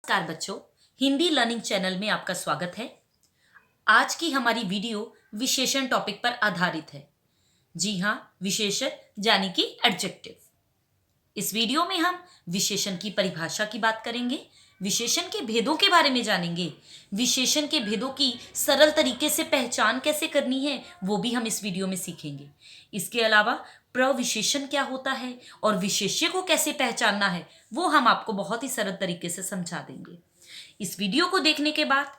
नमस्कार बच्चों, Hindi learning channel में आपका स्वागत है। आज की हमारी वीडियो विशेषण टॉपिक पर आधारित है। जी हाँ, विशेषण यानी कि एडजेक्टिव। इस वीडियो में हम विशेषण की परिभाषा की बात करेंगे, विशेषण के भेदों के बारे में जानेंगे, विशेषण के भेदों की सरल तरीके से पहचान कैसे करनी है वो भी हम इस वीडियो में सीखेंगे। इसके अलावा प्रविशेषण क्या होता है और विशेष्य को कैसे पहचानना है वो हम आपको बहुत ही सरल तरीके से समझा देंगे। इस वीडियो को देखने के बाद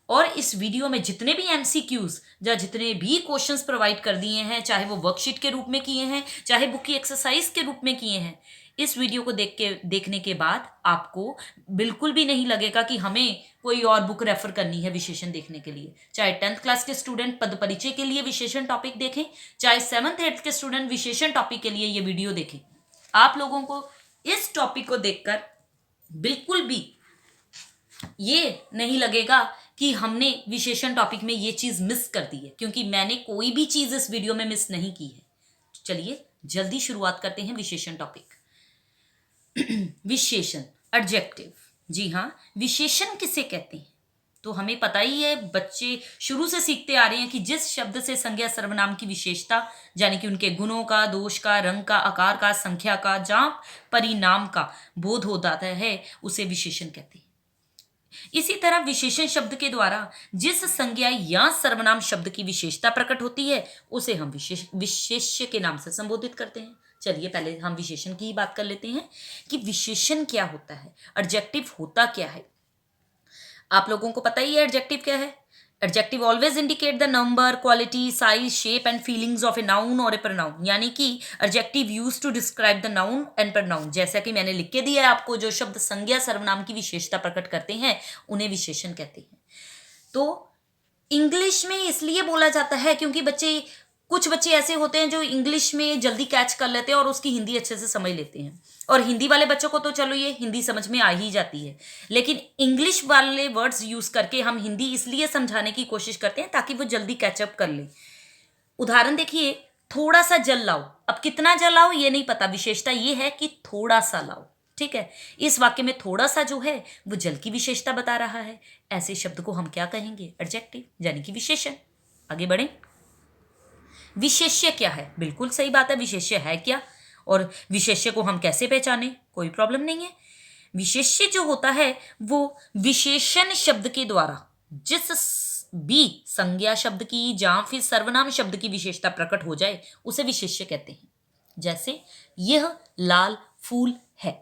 और इस वीडियो में जितने भी एमसीक्यूज या जितने भी क्वेश्चंस प्रोवाइड कर दिए हैं, चाहे वो वर्कशीट के रूप में किए हैं, चाहे बुक की एक्सरसाइज के रूप में किए हैं, इस वीडियो को देखने के बाद आपको बिल्कुल भी नहीं लगेगा कि हमें कोई और बुक रेफर करनी है विशेषण देखने के लिए। चाहे 10th क्लास के स्टूडेंट पद परिचय के लिए विशेषण टॉपिक देखें, चाहे 7th 8th के स्टूडेंट विशेषण टॉपिक के लिए ये वीडियो देखें, आप लोगों को इस टॉपिक को देखकर बिल्कुल भी ये नहीं लगेगा कि हमने विशेषण टॉपिक में ये चीज मिस कर दी है, क्योंकि मैंने कोई भी चीज इस वीडियो में मिस नहीं की है। चलिए जल्दी शुरुआत करते हैं विशेषण टॉपिक। विशेषण एडजेक्टिव। जी हाँ, विशेषण किसे कहते हैं तो हमें पता ही है, बच्चे शुरू से सीखते आ रहे हैं कि जिस शब्द से संज्ञा सर्वनाम की विशेषता यानी कि उनके गुणों का, दोष का, रंग का, आकार का, संख्या का, जहां परिणाम का बोध हो जाता है उसे विशेषण कहते हैं। इसी तरह विशेषण शब्द के द्वारा जिस संज्ञा या सर्वनाम शब्द की विशेषता प्रकट होती है उसे हम विशेष्य के नाम से संबोधित करते हैं। चलिए पहले हम विशेषण की ही बात कर लेते हैं कि विशेषण क्या होता है, एडजेक्टिव होता क्या है। आप लोगों को पता ही है एडजेक्टिव क्या है। Adjective always indicate the number, quality, size, shape and feelings of a noun और ए प्रोनाउन, यानी कि adjective used to describe the noun and pronoun. जैसा कि मैंने लिख के दिया है आपको, जो शब्द संज्ञा सर्वनाम की विशेषता प्रकट करते हैं उन्हें विशेषण कहते हैं। तो इंग्लिश में इसलिए बोला जाता है क्योंकि कुछ बच्चे ऐसे होते हैं जो इंग्लिश में जल्दी कैच कर लेते हैं और उसकी हिंदी अच्छे से समझ लेते हैं, और हिंदी वाले बच्चों को तो चलो ये हिंदी समझ में आ ही जाती है, लेकिन इंग्लिश वाले वर्ड्स यूज करके हम हिंदी इसलिए समझाने की कोशिश करते हैं ताकि वो जल्दी कैचअप कर ले। उदाहरण देखिए, थोड़ा सा जल लाओ। अब कितना जल लाओ ये नहीं पता, विशेषता ये है कि थोड़ा सा लाओ। ठीक है, इस वाक्य में थोड़ा सा जो है वो जल की विशेषता बता रहा है। ऐसे शब्द को हम क्या कहेंगे, एडजेक्टिव यानी कि विशेषण। आगे बढ़ें। विशेष्य क्या है, बिल्कुल सही बात है, विशेष्य है क्या और विशेष्य को हम कैसे पहचाने, कोई प्रॉब्लम नहीं है। विशेष्य जो होता है वो विशेषण शब्द के द्वारा जिस भी संज्ञा शब्द की या फिर सर्वनाम शब्द की विशेषता प्रकट हो जाए उसे विशेष्य कहते हैं। जैसे यह लाल फूल है,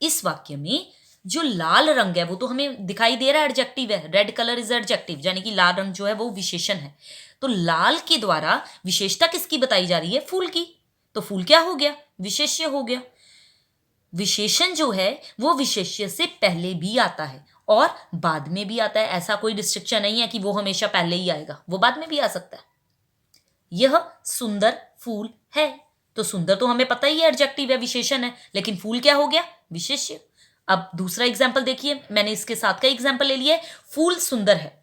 इस वाक्य में जो लाल रंग है वो तो हमें दिखाई दे रहा है, एडजेक्टिव है। रेड कलर इज एडजेक्टिव, यानी कि लाल रंग जो है वो विशेषण है। तो लाल के द्वारा विशेषता किसकी बताई जा रही है, फूल की। तो फूल क्या हो गया, विशेष्य हो गया। विशेषण जो है वो विशेष्य से पहले भी आता है और बाद में भी आता है। ऐसा कोई रिस्ट्रिक्शन नहीं है कि वो हमेशा पहले ही आएगा, वो बाद में भी आ सकता है। यह सुंदर फूल है, तो सुंदर तो हमें पता ही है एडजेक्टिव है, विशेषण है, लेकिन फूल क्या हो गया, विशेष्य। अब दूसरा एग्जाम्पल देखिए, मैंने इसके साथ का एग्जाम्पल ले लिया है, फूल सुंदर है।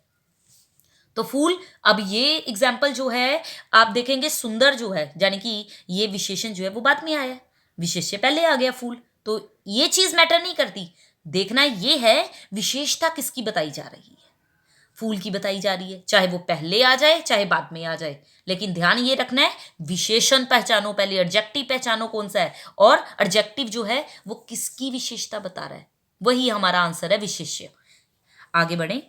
तो फूल, अब ये एग्जाम्पल जो है आप देखेंगे, सुंदर जो है यानी कि ये विशेषण जो है वो बाद में आया है, विशेष्य पहले आ गया फूल। तो ये चीज मैटर नहीं करती, देखना ये है विशेषता किसकी बताई जा रही है। फूल की बताई जा रही है, चाहे वो पहले आ जाए चाहे बाद में आ जाए, लेकिन ध्यान ये रखना है विशेषण पहचानो पहले, एडजेक्टिव पहचानो कौन सा है, और एडजेक्टिव जो है वो किसकी विशेषता बता रहा है, वही हमारा आंसर है, विशेष्य। आगे बढ़ें।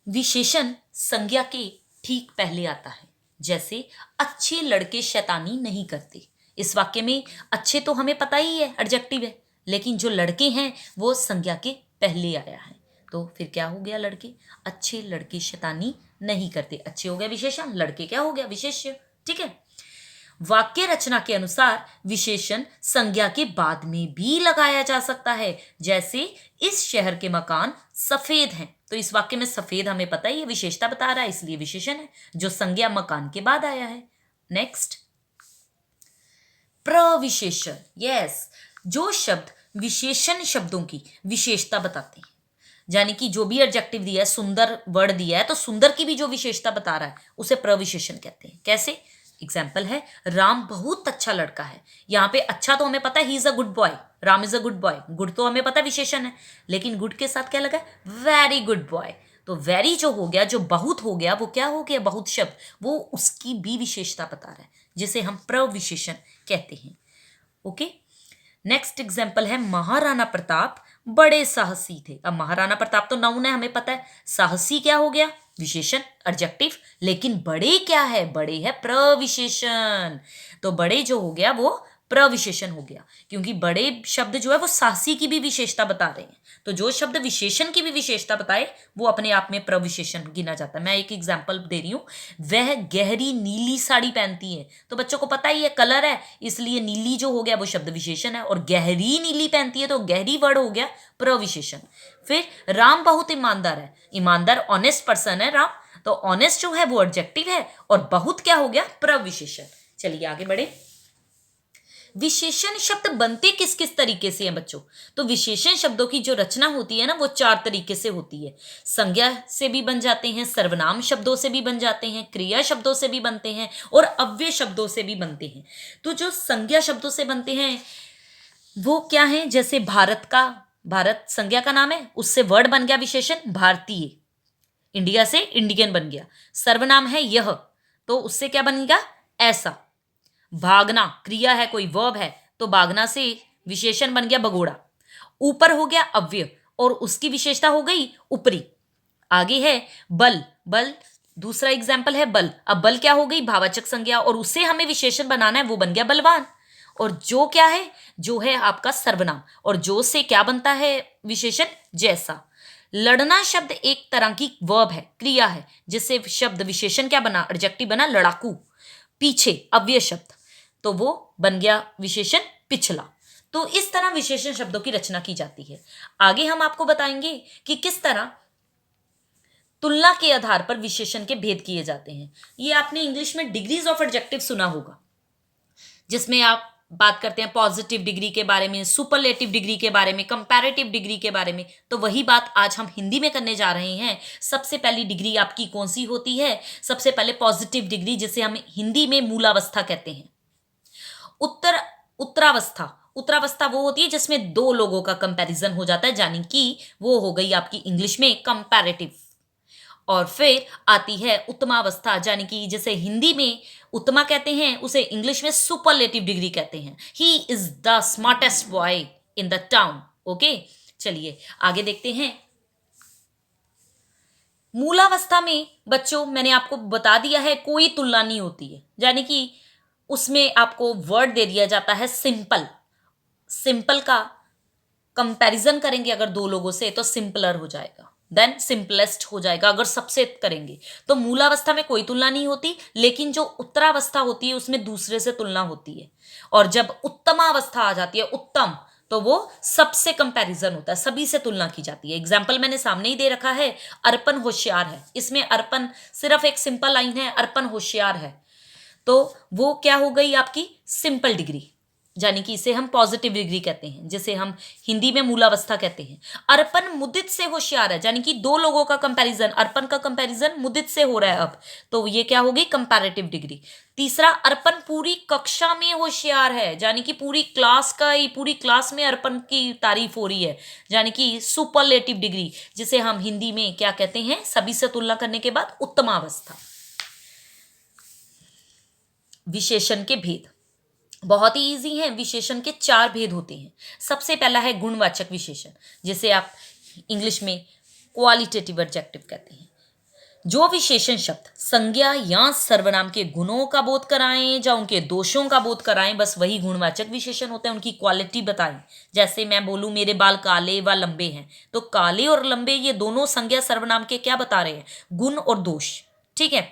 विशेषण संज्ञा के ठीक पहले आता है। जैसे अच्छे लड़के शैतानी नहीं करते, इस वाक्य में अच्छे तो हमें पता ही है एडजेक्टिव है, लेकिन जो लड़के हैं वो संज्ञा के पहले आया है। तो फिर क्या हो गया, लड़के, अच्छे लड़के शैतानी नहीं करते, अच्छे हो गया विशेषण, लड़के क्या हो गया, विशेष्य। ठीक है। वाक्य रचना के अनुसार विशेषण संज्ञा के बाद में भी लगाया जा सकता है। जैसे इस शहर के मकान सफेद हैं, तो इस वाक्य में सफेद हमें पता ही है, विशेषता बता रहा है, इसलिए विशेषण है, जो संज्ञा मकान के बाद आया है। नेक्स्ट, प्रविशेषण। यस, जो शब्द विशेषण शब्दों की विशेषता बताते हैं, यानी कि जो भी एडजेक्टिव दिया है, सुंदर वर्ड दिया है, तो सुंदर की भी जो विशेषता बता रहा है उसे प्रविशेषण कहते हैं। कैसे, एग्जाम्पल है, राम बहुत अच्छा लड़का है। यहाँ पे अच्छा तो हमें पता है, he is a good boy, Ram is a good boy. Good तो हमें पता है विशेषण है, लेकिन गुड के साथ क्या लगा है, वेरी गुड बॉय। तो वेरी जो हो गया, जो बहुत हो गया, वो क्या हो गया, बहुत शब्द, वो उसकी भी विशेषता बता रहा है, जिसे हम प्रविशेषण कहते हैं। ओके, नेक्स्ट एग्जाम्पल है, महाराणा प्रताप बड़े साहसी थे। अब महाराणा प्रताप तो नाउन है, हमें पता है। साहसी क्या हो गया, विशेषण, एडजेक्टिव। लेकिन बड़े क्या है, बड़े है प्रविशेषण। तो बड़े जो हो गया वो प्रविशेषण हो गया, क्योंकि बड़े शब्द जो है वो साहसी की भी विशेषता बता रहे हैं। तो जो शब्द विशेषण की भी विशेषता बताए वो अपने आप में प्रविशेषण गिना जाता है। मैं एक एग्जाम्पल दे रही हूं, वह गहरी नीली साड़ी पहनती है। तो बच्चों को पता ही है कलर है, इसलिए नीली जो हो गया वो शब्द विशेषण है, और गहरी नीली पहनती है तो गहरी वर्ड हो गया प्रविशेषण। फिर राम बहुत ईमानदार है, ईमानदार ऑनेस्ट पर्सन है राम, तो ऑनेस्ट जो है वो एडजेक्टिव है, और बहुत क्या हो गया, प्रविशेषण। चलिए आगे बढ़े। विशेषण शब्द बनते किस किस तरीके से हैं बच्चों? तो विशेषण शब्दों की जो रचना होती है ना, वो 4 तरीके से होती है। संज्ञा से भी बन जाते हैं, सर्वनाम शब्दों से भी बन जाते हैं, क्रिया शब्दों से भी बनते हैं, और अव्यय शब्दों से भी बनते हैं। तो जो संज्ञा शब्दों से बनते हैं वो क्या है, जैसे भारत का, भारत संज्ञा का नाम है, उससे वर्ड बन गया विशेषण भारतीय, इंडिया से इंडियन बन गया। सर्वनाम है यह, तो उससे क्या बन गया, ऐसा। भागना क्रिया है, कोई वर्ब है, तो भागना से विशेषण बन गया भगोड़ा। ऊपर हो गया अव्यय, और उसकी विशेषता हो गई ऊपरी। आगे है बल, बल दूसरा एग्जाम्पल है बल। अब बल क्या हो गई, भाववाचक संज्ञा, और उससे हमें विशेषण बनाना है, वो बन गया बलवान। और जो क्या है, जो है आपका सर्वनाम, और जो से क्या बनता है विशेषण, जैसा। लड़ना शब्द एक तरह की वर्ब है, क्रिया है, जिससे शब्द विशेषण क्या बना, एडजेक्टिव बना लड़ाकू। पीछे अव्यय शब्द, तो वो बन गया विशेषण पिछला। तो इस तरह विशेषण शब्दों की रचना की जाती है। आगे हम आपको बताएंगे कि किस तरह तुलना के आधार पर विशेषण के भेद किए जाते हैं। ये आपने इंग्लिश में डिग्रीज ऑफ एडजेक्टिव सुना होगा, जिसमें आप बात करते हैं पॉजिटिव डिग्री के बारे में, सुपरलेटिव डिग्री के बारे में, कंपैरेटिव डिग्री के बारे में। तो वही बात आज हम हिंदी में करने जा रहे हैं। सबसे पहली डिग्री आपकी कौन सी होती है, सबसे पहले पॉजिटिव डिग्री, जिसे हम हिंदी में मूलावस्था कहते हैं। उत्तरावस्था, उत्तरावस्था वो होती है जिसमें 2 लोगों का कंपैरिजन हो जाता है, यानी कि वो हो गई आपकी इंग्लिश में कंपैरेटिव। और फिर आती है उत्तमावस्था, यानी कि जैसे हिंदी में उत्तमा कहते हैं, उसे इंग्लिश में सुपरलेटिव डिग्री कहते हैं। He is the smartest boy in the town. Okay, चलिए आगे देखते हैं। मूलावस्था में बच्चों मैंने आपको बता दिया है, कोई तुलना नहीं होती है, यानी कि उसमें आपको वर्ड दे दिया जाता है सिंपल। सिंपल का कंपैरिजन करेंगे अगर 2 लोगों से, तो सिंपलर हो जाएगा, देन सिंपलेस्ट हो जाएगा अगर सबसे करेंगे। तो मूलावस्था में कोई तुलना नहीं होती, लेकिन जो उत्तरावस्था होती है उसमें दूसरे से तुलना होती है। और जब उत्तमावस्था आ जाती है, उत्तम, तो वो सबसे कंपैरिजन होता है, सभी से तुलना की जाती है। एग्जाम्पल मैंने सामने ही दे रखा है, अर्पण होशियार है। इसमें अर्पण सिर्फ एक सिंपल लाइन है, अर्पण होशियार है, तो वो क्या हो गई आपकी सिंपल डिग्री, यानी कि इसे हम पॉजिटिव डिग्री कहते हैं, जिसे हम हिंदी में मूलावस्था कहते हैं। अर्पण मुदित से होशियार है, यानी कि 2 लोगों का कंपैरिजन, अर्पण का कंपैरिजन मुदित से हो रहा है अब, तो ये क्या होगी, कंपैरेटिव डिग्री। तीसरा, अर्पण पूरी कक्षा में होशियार है, यानी कि पूरी क्लास का ही, पूरी क्लास में अर्पण की तारीफ हो रही है, यानी कि सुपरलेटिव डिग्री, जिसे हम हिंदी में क्या कहते हैं, सभी से तुलना करने के बाद उत्तमावस्था। विशेषण के भेद बहुत ही इजी हैं। विशेषण के 4 भेद होते हैं। सबसे पहला है गुणवाचक विशेषण, जिसे आप इंग्लिश में क्वालिटेटिव एडजेक्टिव कहते हैं। जो विशेषण शब्द संज्ञा या सर्वनाम के गुणों का बोध कराएं या उनके दोषों का बोध कराएं, बस वही गुणवाचक विशेषण होते हैं, उनकी क्वालिटी बताएं। जैसे मैं बोलूं मेरे बाल काले व लंबे हैं, तो काले और लंबे ये दोनों संज्ञा सर्वनाम के क्या बता रहे हैं, गुण और दोष। ठीक है,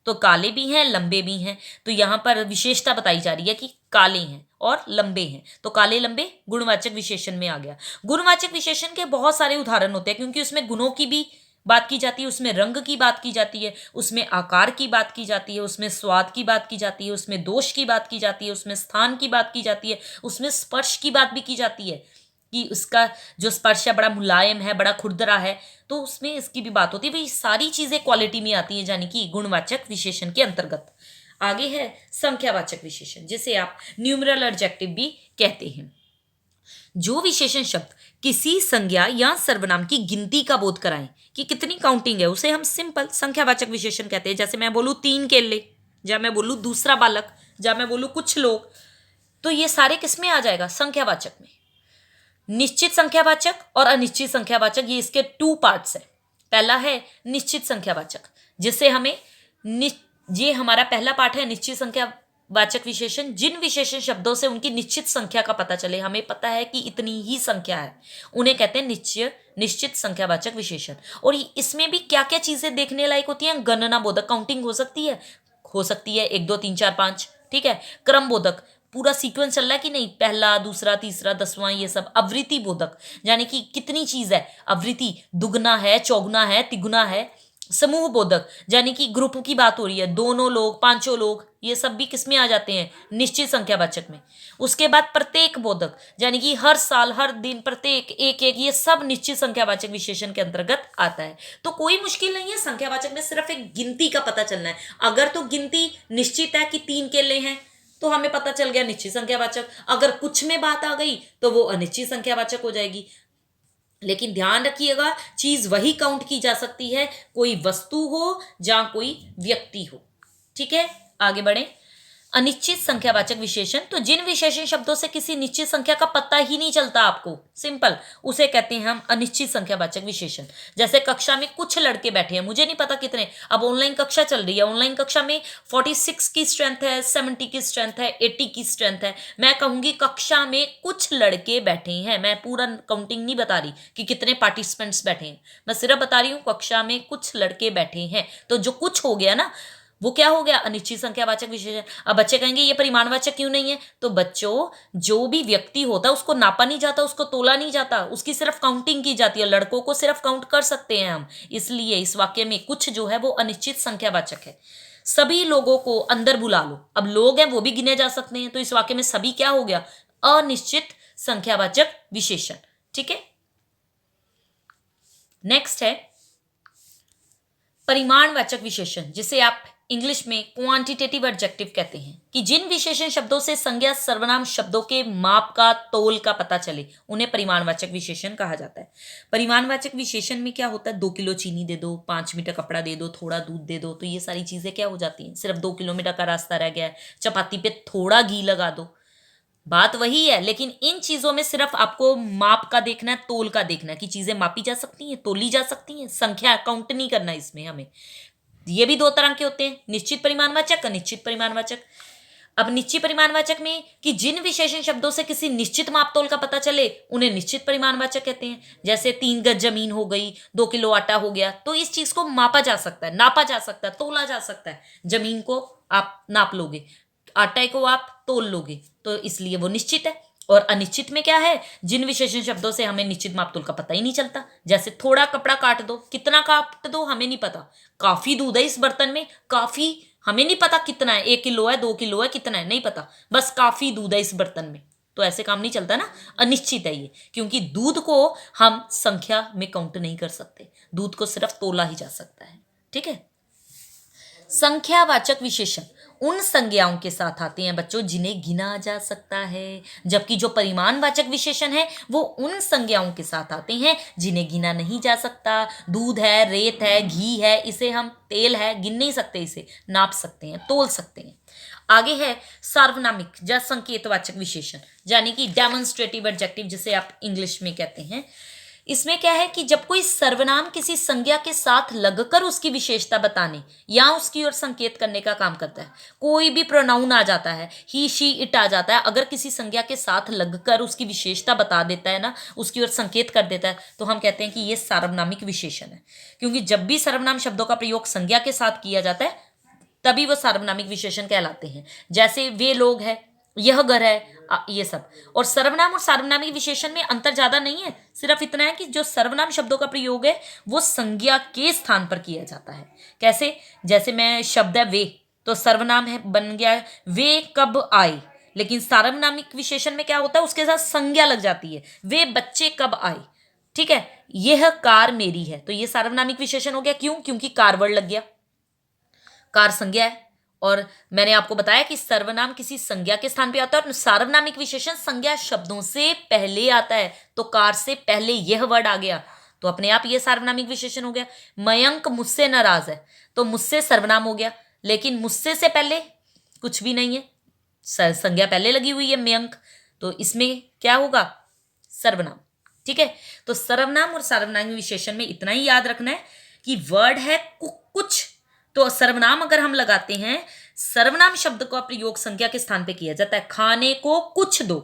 तो काले भी हैं लंबे भी हैं, तो यहाँ पर विशेषता बताई जा रही है कि काले हैं और लंबे हैं, तो काले लंबे गुणवाचक विशेषण में आ गया। गुणवाचक विशेषण के बहुत सारे उदाहरण होते हैं, क्योंकि उसमें गुणों की भी बात की जाती है, उसमें रंग की बात की जाती है, उसमें आकार की बात की जाती है, उसमें स्वाद की बात की जाती है, उसमें दोष की बात की जाती है, उसमें स्थान की बात की जाती है, उसमें स्पर्श की बात भी की जाती है कि उसका जो स्पर्श है बड़ा मुलायम है, बड़ा खुरदरा है, तो उसमें इसकी भी बात होती है। वही सारी चीजें क्वालिटी में आती है, यानी कि गुणवाचक विशेषण के अंतर्गत। आगे है संख्यावाचक विशेषण, जिसे आप न्यूमरल एडजेक्टिव भी कहते हैं। जो विशेषण शब्द किसी संज्ञा या सर्वनाम की गिनती का बोध कराएं कि कितनी काउंटिंग है, उसे हम सिंपल संख्यावाचक विशेषण कहते हैं। जैसे मैं बोलूं 3 केले, जब मैं बोलूं दूसरा बालक, जब मैं बोलूं कुछ लोग, तो ये सारे किस में आ जाएगा? संख्यावाचक में। निश्चित संख्यावाचक और अनिश्चित संख्यावाचक, ये इसके 2 पार्ट्स है। पहला है निश्चित संख्यावाचक, जिससे हमें ये हमारा पहला पार्ट है निश्चित संख्यावाचक विशेषण। जिन विशेषण शब्दों से उनकी निश्चित संख्या का पता चले, हमें पता है कि इतनी ही संख्या है, उन्हें कहते हैं निश्चित संख्यावाचक विशेषण। और इसमें भी क्या क्या चीजें देखने लायक होती हैं? गणना बोधक, काउंटिंग हो सकती है 1 2 3 4 5, ठीक है। क्रम बोधक, पूरा सीक्वेंस चल रहा है कि नहीं, पहला दूसरा तीसरा 10वां, ये सब। आवृत्ति बोधक, यानी कि कितनी चीज है, आवृत्ति दुगना है, चौगुना है, तिगुना है। समूह बोधक, यानी कि ग्रुप की बात हो रही है, दोनों लोग, पांचों लोग, ये सब भी किस में आ जाते हैं? निश्चित संख्यावाचक में। उसके बाद प्रत्येक बोधक, यानी कि हर साल, हर दिन, प्रत्येक, एक एक, ये सब निश्चित संख्यावाचक विशेषण के अंतर्गत आता है। तो कोई मुश्किल नहीं है, संख्यावाचक में सिर्फ एक गिनती का पता चलना है। अगर तो गिनती निश्चित है कि 3 केले हैं, तो हमें पता चल गया निश्चित संख्यावाचक। अगर कुछ में बात आ गई तो वो अनिश्चित संख्यावाचक हो जाएगी। लेकिन ध्यान रखिएगा, चीज वही काउंट की जा सकती है, कोई वस्तु हो या कोई व्यक्ति हो। ठीक है, आगे बढ़े। अनिश्चित संख्यावाचक विशेषण, तो जिन विशेषण शब्दों से किसी निश्चित संख्या का पता ही नहीं चलता आपको, सिंपल, उसे कहते हैं हम अनिश्चित संख्यावाचक विशेषण। जैसे कक्षा में कुछ लड़के बैठे हैं, मुझे नहीं पता कितने, अब ऑनलाइन कक्षा चल रही है, ऑनलाइन कक्षा में 46 की स्ट्रेंथ है, 70 की स्ट्रेंथ है, 80 की स्ट्रेंथ है। मैं कहूंगी कक्षा में कुछ लड़के बैठे हैं, मैं पूरा काउंटिंग नहीं बता रही कि कितने पार्टिसिपेंट्स बैठे हैं, मैं सिर्फ बता रही हूँ कक्षा में कुछ लड़के बैठे हैं। तो जो कुछ हो गया ना, वो क्या हो गया? अनिश्चित संख्यावाचक विशेषण। अब बच्चे कहेंगे ये परिमाणवाचक क्यों नहीं है? तो बच्चों, जो भी व्यक्ति होता है उसको नापा नहीं जाता, उसको तोला नहीं जाता, उसकी सिर्फ काउंटिंग की जाती है। लड़कों को सिर्फ काउंट कर सकते हैं हम, इसलिए इस वाक्य में कुछ जो है वो अनिश्चित संख्यावाचक है। सभी लोगों को अंदर बुला लो, अब लोग हैं वो भी गिने जा सकते हैं, तो इस वाक्य में सभी क्या हो गया? अनिश्चित संख्यावाचक विशेषण। ठीक है, नेक्स्ट है परिमाणवाचक विशेषण, जिसे आप इंग्लिश में क्वांटिटेटिव एडजेक्टिव कहते हैं, कि जिन विशेषण शब्दों से संज्ञा सर्वनाम शब्दों के माप का, तोल का पता चले, उन्हें परिमाणवाचक विशेषण कहा जाता है। परिमाणवाचक विशेषण में क्या होता है? 2 किलो चीनी दे दो, 5 मीटर कपड़ा दे दो, थोड़ा दूध दे दो, तो ये सारी चीजें क्या हो जाती हैं? सिर्फ 2 किलोमीटर का रास्ता रह गया है, चपाती पे थोड़ा घी लगा दो, बात वही है। लेकिन इन चीजों में सिर्फ आपको माप का देखना है, तोल का देखना है, कि चीजें मापी जा सकती हैं, तोली जा सकती हैं, संख्या काउंट नहीं करना इसमें हमें। ये भी 2 तरह के होते हैं, निश्चित परिमाणवाचक, अनिश्चित परिमाणवाचक। अब निश्चित परिमाणवाचक में कि जिन विशेषण शब्दों से किसी निश्चित मापतोल का पता चले, उन्हें निश्चित परिमाणवाचक कहते हैं। जैसे 3 गज जमीन हो गई, 2 किलो आटा हो गया, तो इस चीज को मापा जा सकता है, नापा जा सकता है, तोला जा सकता है। जमीन को आप नाप लोगे, आटे को आप तोल लोगे, तो इसलिए वो निश्चित है। और अनिश्चित में क्या है? जिन विशेषण शब्दों से हमें निश्चित मापतोल का पता ही नहीं चलता। जैसे थोड़ा कपड़ा काट दो, कितना काट दो हमें नहीं पता, काफी दूध है इस बर्तन में, काफी, हमें नहीं पता कितना है, 1 किलो है, 2 किलो है, कितना है नहीं पता, बस काफी दूध है इस बर्तन में। तो ऐसे काम नहीं चलता ना, अनिश्चित है ये, क्योंकि दूध को हम संख्या में काउंट नहीं कर सकते, दूध को सिर्फ तोला ही जा सकता है। ठीक है, संख्यावाचक विशेषण उन संज्ञाओं के साथ आते हैं बच्चों जिन्हें गिना जा सकता है, जबकि जो परिमाणवाचक विशेषण है वो उन संज्ञाओं के साथ आते हैं जिन्हें गिना नहीं जा सकता। दूध है, रेत है, घी है, इसे हम, तेल है, गिन नहीं सकते, इसे नाप सकते हैं, तोल सकते हैं। आगे है सार्वनामिक या संकेतवाचक विशेषण, यानी कि डेमोन्स्ट्रेटिव एडजेक्टिव, जिसे आप इंग्लिश में कहते हैं। इसमें क्या है कि जब कोई सर्वनाम किसी संज्ञा के साथ लगकर उसकी विशेषता बताने या उसकी ओर संकेत करने का काम करता है। कोई भी प्रोनाउन आ जाता है, ही, शी, इट आ जाता है, अगर किसी संज्ञा के साथ लगकर उसकी विशेषता बता देता है ना, उसकी ओर संकेत कर देता है, तो हम कहते हैं कि ये सार्वनामिक विशेषण है। क्योंकि जब भी सर्वनाम शब्दों का प्रयोग संज्ञा के साथ किया जाता है तभी वो सार्वनामिक विशेषण कहलाते हैं। जैसे वे लोग है, यह घर है, ये सब। और सर्वनाम और सार्वनामिक विशेषण में अंतर ज्यादा नहीं है, सिर्फ इतना है कि जो सर्वनाम शब्दों का प्रयोग है वो संज्ञा के स्थान पर किया जाता है। कैसे? जैसे मैं शब्द है वे, तो सर्वनाम है, बन गया है वे कब आए, लेकिन सार्वनामिक विशेषण में क्या होता है? उसके साथ संज्ञा लग जाती है, वे बच्चे कब आए। ठीक है, यह कार मेरी है, तो ये सार्वनामिक विशेषण हो गया। क्यों? क्योंकि कार वर्ड लग गया, कार संज्ञा है और मैंने आपको बताया कि सर्वनाम किसी संज्ञा के स्थान पे आता है और सार्वनामिक विशेषण संज्ञा शब्दों से पहले आता है। तो कार से पहले यह वर्ड आ गया तो अपने आप ये सार्वनामिक विशेषण हो गया। मयंक मुझसे नाराज है तो मुझसे सर्वनाम हो गया, लेकिन मुझसे से पहले कुछ भी नहीं है, संज्ञा पहले लगी हुई है मयंक, तो इसमें क्या होगा? सर्वनाम। ठीक है, तो सर्वनाम और सार्वनामिक विशेषण में इतना ही याद रखना है कि वर्ड है कुछ, तो सर्वनाम अगर हम लगाते हैं, सर्वनाम शब्द का प्रयोग संज्ञा के स्थान पे किया जाता है। खाने को कुछ दो,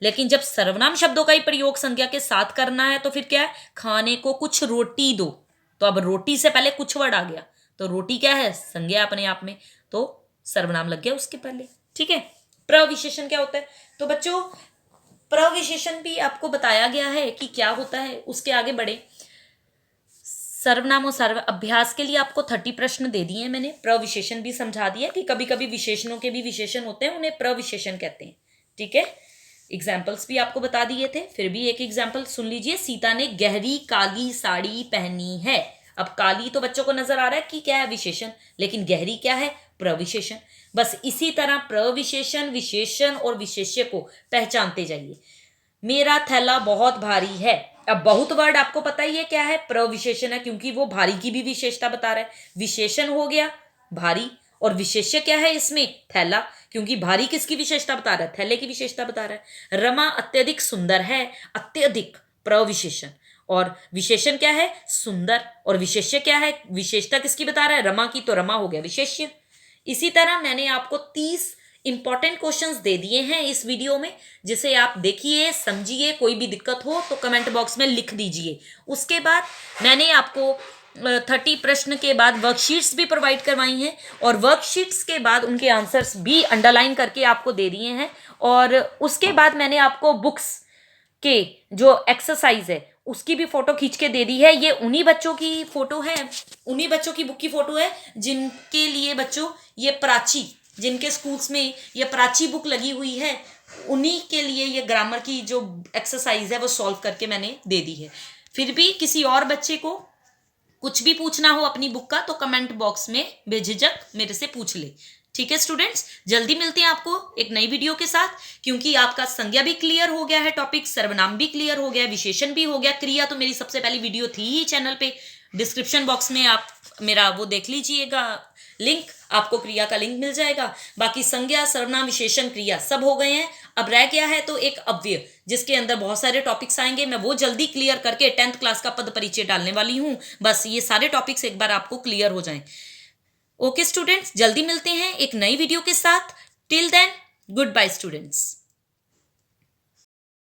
लेकिन जब सर्वनाम शब्दों का ही प्रयोग संज्ञा के साथ करना है तो फिर क्या है? खाने को कुछ रोटी दो। तो अब रोटी से पहले कुछ वर्ड आ गया, तो रोटी क्या है? संज्ञा अपने आप में, तो सर्वनाम लग गया उसके पहले। ठीक है, प्रविशेषण क्या होता है? तो बच्चों प्रविशेषण भी आपको बताया गया है कि क्या होता है। उसके आगे बढ़े, सर्वनाम और सर्व अभ्यास के लिए आपको 30 प्रश्न दे दिए हैं मैंने। प्रविशेषण भी समझा दिया कि कभी कभी विशेषणों के भी विशेषण होते हैं, उन्हें प्रविशेषण कहते हैं। ठीक है, एग्जाम्पल्स भी आपको बता दिए थे, फिर भी एक एग्जाम्पल सुन लीजिए। सीता ने गहरी काली साड़ी पहनी है। अब काली तो बच्चों को नजर आ रहा है कि क्या है? विशेषण, लेकिन गहरी क्या है? प्रविशेषण। बस इसी तरह प्रविशेषण, विशेषण और विशेष्य को पहचानते जाइए। मेरा थैला बहुत भारी है। अब बहुत वर्ड आपको पता ही है क्या है? प्रविशेषण है, क्योंकि वो भारी की भी विशेषता बता रहा है। विशेषण हो गया भारी, और विशेष्य क्या है इसमें? थैला, क्योंकि भारी किसकी विशेषता बता रहा है? थैले की विशेषता बता रहा है। रमा अत्यधिक सुंदर है, अत्यधिक प्रविशेषण, और विशेषण क्या है? सुंदर, और विशेष्य क्या है? विशेषता किसकी बता रहा है? रमा की, तो रमा हो गया विशेष्य। इसी तरह मैंने आपको 30 इंपॉर्टेंट क्वेश्चंस दे दिए हैं इस वीडियो में, जिसे आप देखिए, समझिए। कोई भी दिक्कत हो तो कमेंट बॉक्स में लिख दीजिए। उसके बाद मैंने आपको 30 प्रश्न के बाद वर्कशीट्स भी प्रोवाइड करवाई हैं, और वर्कशीट्स के बाद उनके आंसर्स भी अंडरलाइन करके आपको दे दिए हैं। और उसके बाद मैंने आपको बुक्स के जो एक्सरसाइज है उसकी भी फोटो खींच के दे दी है। ये उन्हीं बच्चों की फोटो है, उन्हीं बच्चों की बुक की फोटो है जिनके लिए बच्चों ये प्राची, जिनके स्कूल्स में ये प्राची बुक लगी हुई है, उन्हीं के लिए ये ग्रामर की जो एक्सरसाइज है वो सॉल्व करके मैंने दे दी है। फिर भी किसी और बच्चे को कुछ भी पूछना हो अपनी बुक का तो कमेंट बॉक्स में बेझिझक मेरे से पूछ ले। ठीक है स्टूडेंट्स, जल्दी मिलते हैं आपको एक नई वीडियो के साथ, क्योंकि आपका संज्ञा भी क्लियर हो गया है, टॉपिक सर्वनाम भी क्लियर हो गया, विशेषण भी हो गया, क्रिया तो मेरी सबसे पहली वीडियो थी ही चैनल पे। डिस्क्रिप्शन बॉक्स में आप मेरा वो देख लीजिएगा लिंक, आपको क्रिया का लिंक मिल जाएगा। बाकी संज्ञा, सर्वनाम, विशेषण, क्रिया सब हो गए हैं। अब रह गया है तो एक अव्यय, जिसके अंदर बहुत सारे टॉपिक्स आएंगे। मैं वो जल्दी क्लियर करके 10th क्लास का पद परिचय डालने वाली हूँ। बस ये सारे टॉपिक्स एक बार आपको क्लियर हो जाएं। ओके स्टूडेंट्स, जल्दी मिलते हैं एक नई वीडियो के साथ। Till then, good bye students.